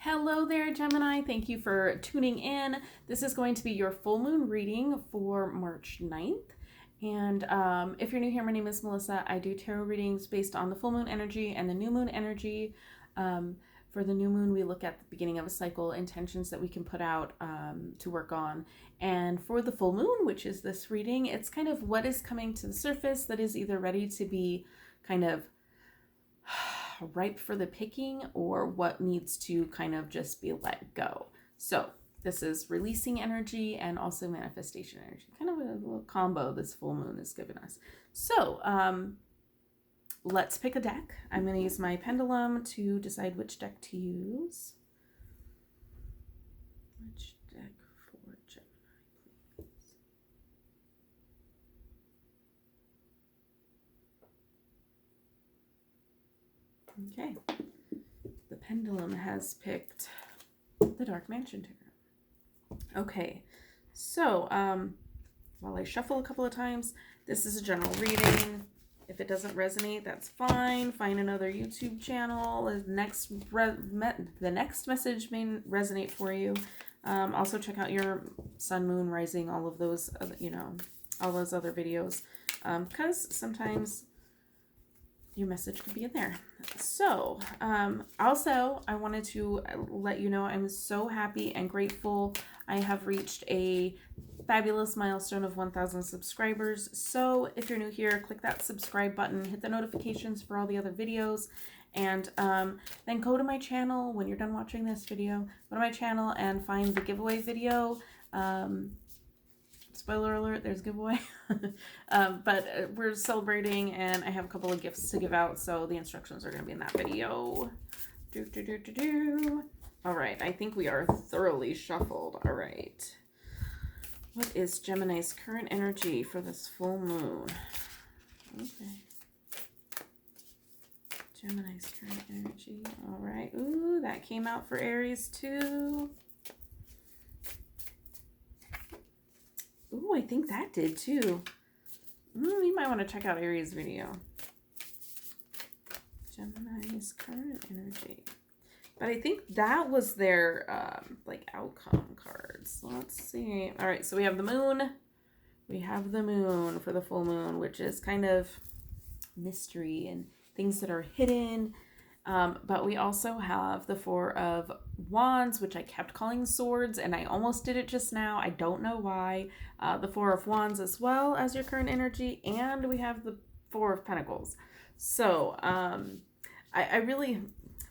Hello there, Gemini. Thank you for tuning in. This is going to be your full moon reading for March 9th. And if you're new here, my name is Melissa. I do tarot readings based on the full moon energy and the new moon energy. For the new moon, we look at the beginning of a cycle, intentions that we can put out to work on. And for the full moon, which is this reading, it's kind of what is coming to the surface that is either ready to be kind of ripe for the picking or what needs to kind of just be let go. So this is releasing energy and also manifestation energy, kind of a little combo this full moon is giving us. So let's pick a deck. I'm going to use my pendulum to decide which deck to use. Which deck for Gemini, please? Okay, the pendulum has picked the Dark Mansion Tarot. Okay, so while I shuffle a couple of times, this is a general reading. If it doesn't resonate, that's fine. Find another YouTube channel. The next message may resonate for you. Also check out your sun, moon, rising, all of those, all those other videos, because sometimes your message could be in there. So also I wanted to let you know I'm so happy and grateful. I have reached a fabulous milestone of 1,000 subscribers. So if you're new here, click that subscribe button, hit the notifications for all the other videos, and then go to my channel when you're done watching this video. Go to my channel and find the giveaway video. Spoiler alert, there's a giveaway. But we're celebrating and I have a couple of gifts to give out, so the instructions are going to be in that video. All right, I think we are thoroughly shuffled. All right. What is Gemini's current energy for this full moon? Okay. Gemini's current energy. All right. Ooh, that came out for Aries too. Ooh, I think that did too. You might want to check out Aries' video. Gemini's current energy. But I think that was their like outcome cards. Let's see. All right, so we have the moon. We have the moon for the full moon, which is kind of mystery and things that are hidden. But we also have the Four of Wands, which I kept calling swords, and I almost did it just now. I don't know why. The Four of Wands as well as your current energy, and we have the Four of Pentacles. So I really...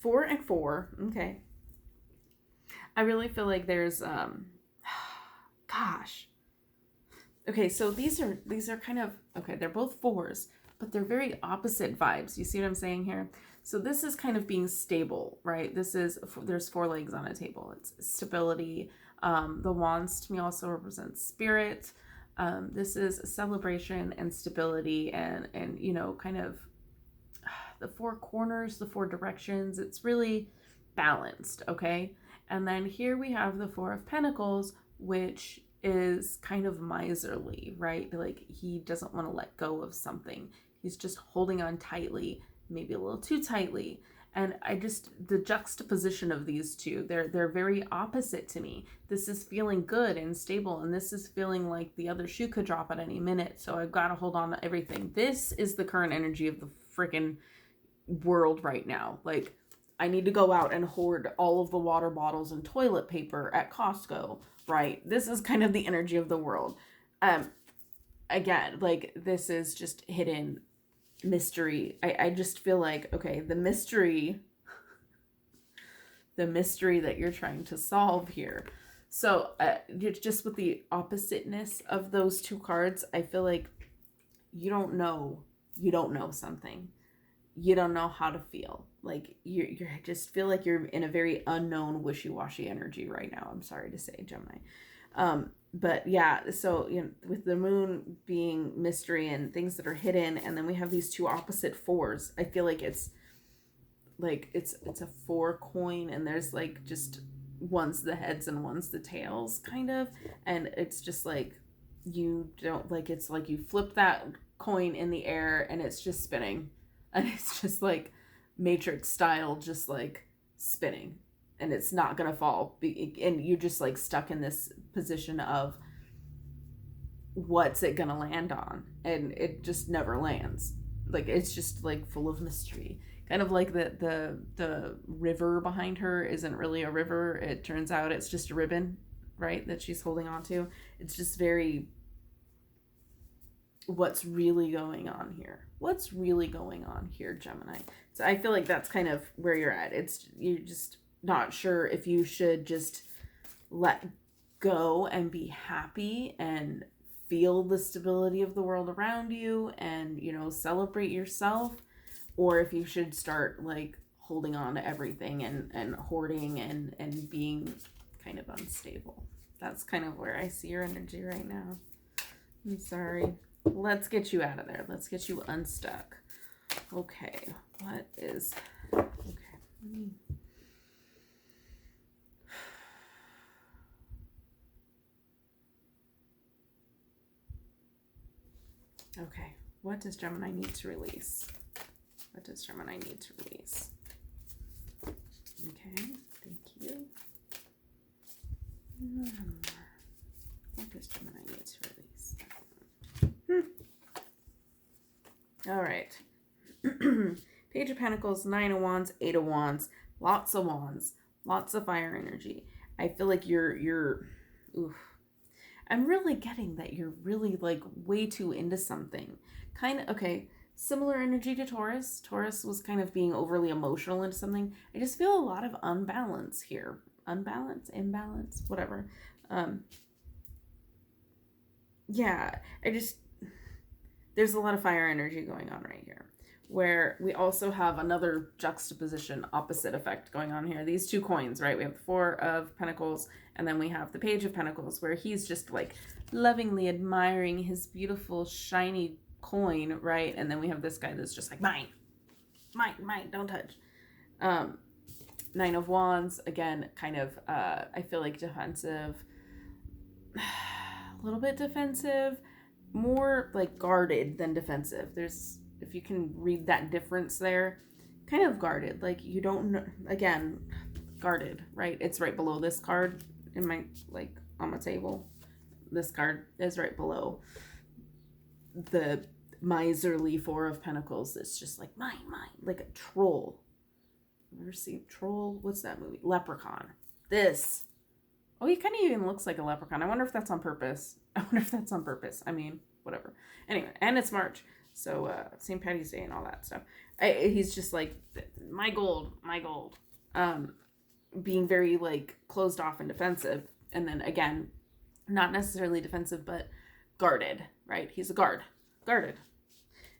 4 and 4. Okay. I really feel like there's gosh. Okay, so these are kind of okay, they're both fours, but they're very opposite vibes. You see what I'm saying here? So this is kind of being stable, right? There's 4 legs on a table. It's stability. The wands to me also represents spirit. This is a celebration and stability and kind of the 4 corners, the 4 directions. It's really balanced, okay? And then here we have the Four of Pentacles, which is kind of miserly, right? Like he doesn't want to let go of something. He's just holding on tightly, maybe a little too tightly. And the juxtaposition of these two, they're very opposite to me. This is feeling good and stable, and this is feeling like the other shoe could drop at any minute. So I've got to hold on to everything. This is the current energy of the freaking world right now. Like I need to go out and hoard all of the water bottles and toilet paper at Costco, right? This is kind of the energy of the world. Again, like this is just hidden mystery. I just feel like, okay, the mystery that you're trying to solve here. So just with the oppositeness of those 2 cards, I feel like you don't know something. You don't know how to feel. Like you just feel like you're in a very unknown, wishy-washy energy right now. I'm sorry to say, Gemini. But yeah, so with the moon being mystery and things that are hidden, and then we have these 2 opposite 4s. I feel like it's a 4 coin, and there's like just one's the heads and one's the tails, kind of, and it's just like it's like you flip that coin in the air and it's just spinning. And it's just like Matrix style, just like spinning. and it's not gonna fall, and you're just like stuck in this position of what's it gonna land on, and it just never lands. Like it's just like full of mystery, kind of like the river behind her isn't really a river. It turns out it's just a ribbon, right, that she's holding on to. It's just very, what's really going on here? What's really going on here, Gemini? So I feel like that's kind of where you're at. It's, you're just not sure if you should just let go and be happy and feel the stability of the world around you and, you know, celebrate yourself, or if you should start like holding on to everything and hoarding and being kind of unstable. That's kind of where I see your energy right now. I'm sorry. Let's get you out of there. Let's get you unstuck. Okay. What is... Okay. Okay. What does Gemini need to release? What does Gemini need to release? Okay. Thank you. What does Gemini need to release? All right. Page of Pentacles, 9 of Wands, 8 of Wands, lots of wands, lots of fire energy. I feel like you're oof. I'm really getting that you're really like way too into something. Kind of, okay, similar energy to Taurus. Taurus was kind of being overly emotional into something. I just feel a lot of unbalance here. Unbalance, imbalance, whatever. Yeah, there's a lot of fire energy going on right here, where we also have another juxtaposition, opposite effect going on here. These two coins, right? We have the 4 of Pentacles, and then we have the Page of Pentacles, where he's just like lovingly admiring his beautiful, shiny coin, right? And then we have this guy that's just like, mine, don't touch. 9 of Wands, again, kind of, I feel like defensive, a little bit defensive, more like guarded than defensive. There's, if you can read that difference there, kind of guarded, like you don't know, again, guarded, right? It's right below this card in my, like on my table. This card is right below the miserly 4 of Pentacles. It's just like mine, like a troll. Ever seen Troll? What's that movie? Leprechaun. This. Oh, he kind of even looks like a leprechaun. I wonder if that's on purpose. I mean, whatever. Anyway, and it's March. So, St. Patty's Day and all that stuff. He's just like, my gold. Being very, like, closed off and defensive. And then, again, not necessarily defensive, but guarded, right? He's a guarded.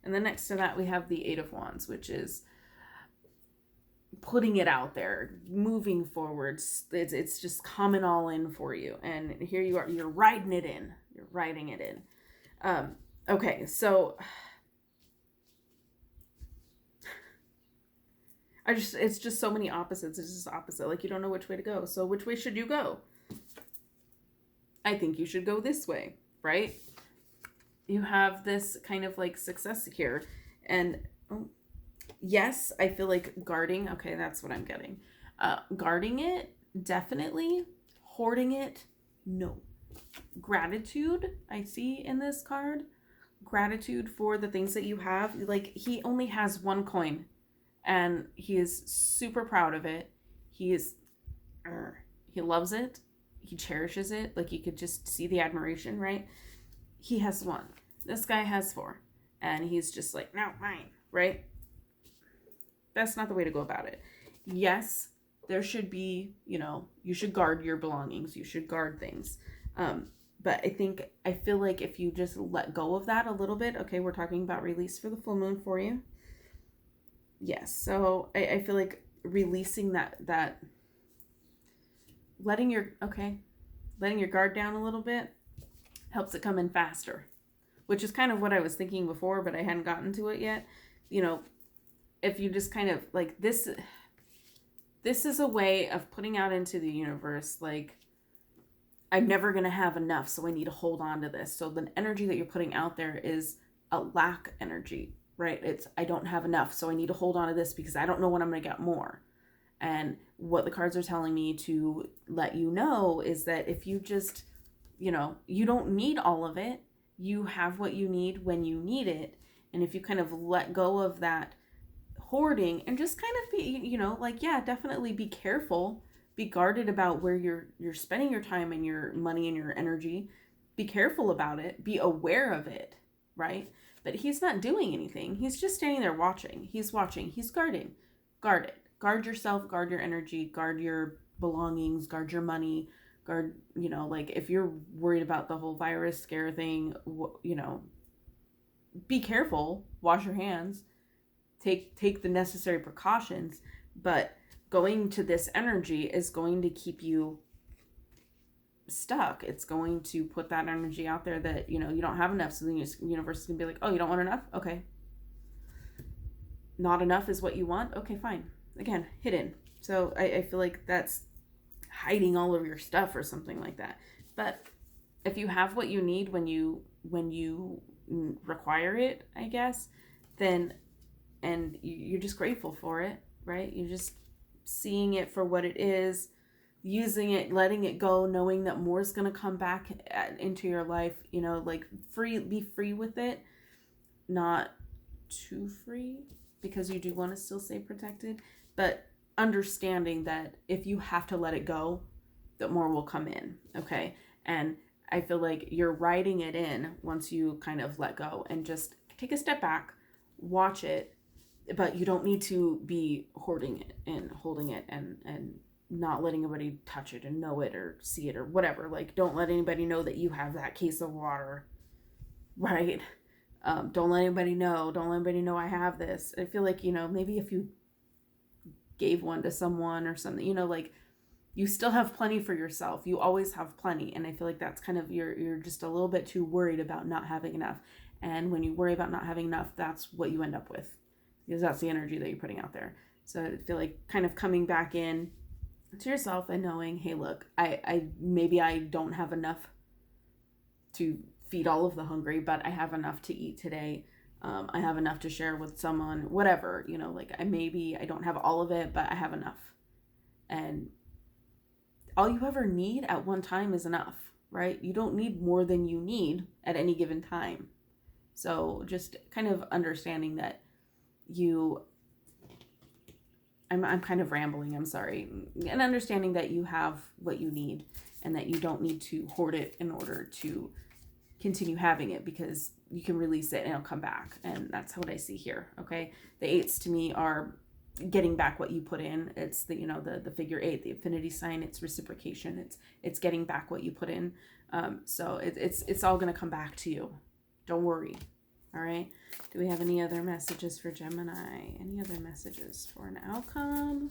And then next to that, we have the 8 of Wands, which is putting it out there, moving forwards. It's just coming all in for you. And here you are, you're riding it in. Okay, so it's just so many opposites. It's just opposite. Like you don't know which way to go. So which way should you go? I think you should go this way, right? You have this kind of like success here. And yes, I feel like guarding. Okay, that's what I'm getting. Guarding it, definitely. Hoarding it, no. Gratitude, I see in this card. Gratitude for the things that you have. Like, he only has one coin, and he is super proud of it. He loves it. He cherishes it. Like, you could just see the admiration, right? He has 1. This guy has 4. And he's just like, no, mine, right? That's not the way to go about it. Yes, there should be, you should guard your belongings. You should guard things. But I feel like if you just let go of that a little bit, okay, we're talking about release for the full moon for you. Yes. So I feel like releasing that letting your guard down a little bit helps it come in faster, which is kind of what I was thinking before, but I hadn't gotten to it yet. If you just kind of like this is a way of putting out into the universe, like, I'm never going to have enough, so I need to hold on to this. So the energy that you're putting out there is a lack energy, right? It's, I don't have enough, so I need to hold on to this because I don't know when I'm going to get more. And what the cards are telling me to let you know is that if you just, you don't need all of it. You have what you need when you need it. And if you kind of let go of that hoarding and just kind of be, yeah, definitely be careful, be guarded about where you're spending your time and your money and your energy. Be careful about it, be aware of it, right? But he's not doing anything. He's just standing there watching. He's watching. He's guarding. Guard it. Guard yourself, guard your energy, guard your belongings, guard your money, guard, like if you're worried about the whole virus scare thing, be careful, wash your hands, take the necessary precautions, but going to this energy is going to keep you stuck. It's going to put that energy out there that, you don't have enough. So the universe is going to be like, oh, you don't want enough? Okay. Not enough is what you want? Okay, fine. Again, hidden. So I feel like that's hiding all of your stuff or something like that. But if you have what you need when you require it, I guess, then, and you're just grateful for it, right? You're just seeing it for what it is, using it, letting it go, knowing that more is going to come back into your life, like be free with it, not too free, because you do want to still stay protected, but understanding that if you have to let it go, that more will come in. Okay. And I feel like you're writing it in once you kind of let go and just take a step back, watch it, but you don't need to be hoarding it and holding it and not letting anybody touch it and know it or see it or whatever. Like, don't let anybody know that you have that case of water, right? Don't let anybody know. Don't let anybody know I have this. I feel like, maybe if you gave one to someone or something, like, you still have plenty for yourself. You always have plenty. And I feel like that's kind of, you're just a little bit too worried about not having enough. And when you worry about not having enough, that's what you end up with, because that's the energy that you're putting out there. So I feel like kind of coming back in to yourself and knowing, hey, look, maybe I don't have enough to feed all of the hungry, but I have enough to eat today. I have enough to share with someone, whatever, like I don't have all of it, but I have enough. And all you ever need at one time is enough, right? You don't need more than you need at any given time. So just kind of understanding that I'm kind of rambling, I'm sorry. And understanding that you have what you need and that you don't need to hoard it in order to continue having it, because you can release it and it'll come back. And that's what I see here, okay? The eights to me are getting back what you put in. It's the, the figure 8, the infinity sign, it's reciprocation. It's getting back what you put in. So it's all going to come back to you. Don't worry. All right. Do we have any other messages for Gemini? Any other messages for an outcome?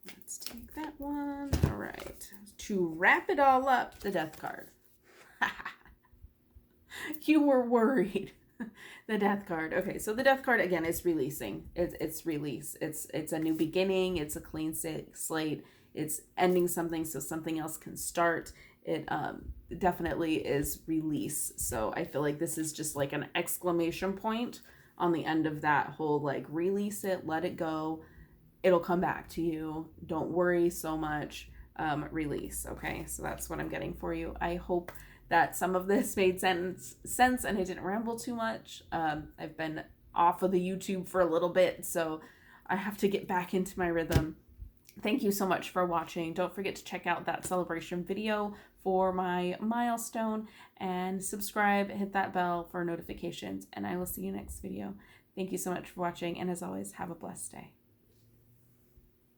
Let's take that one. All right. To wrap it all up, the Death card. You were worried. The Death card. Okay, so the Death card, again, is releasing. It's release. It's a new beginning. It's a clean slate. It's ending something so something else can start. It definitely is release. So I feel like this is just like an exclamation point on the end of that whole, like, release it, let it go. It'll come back to you. Don't worry so much. Release. Okay, so that's what I'm getting for you. I hope that some of this made sense and I didn't ramble too much. I've been off of the YouTube for a little bit, so I have to get back into my rhythm. Thank you so much for watching. Don't forget to check out that celebration video for my milestone and subscribe, hit that bell for notifications, and I will see you next video. Thank you so much for watching, and as always, have a blessed day.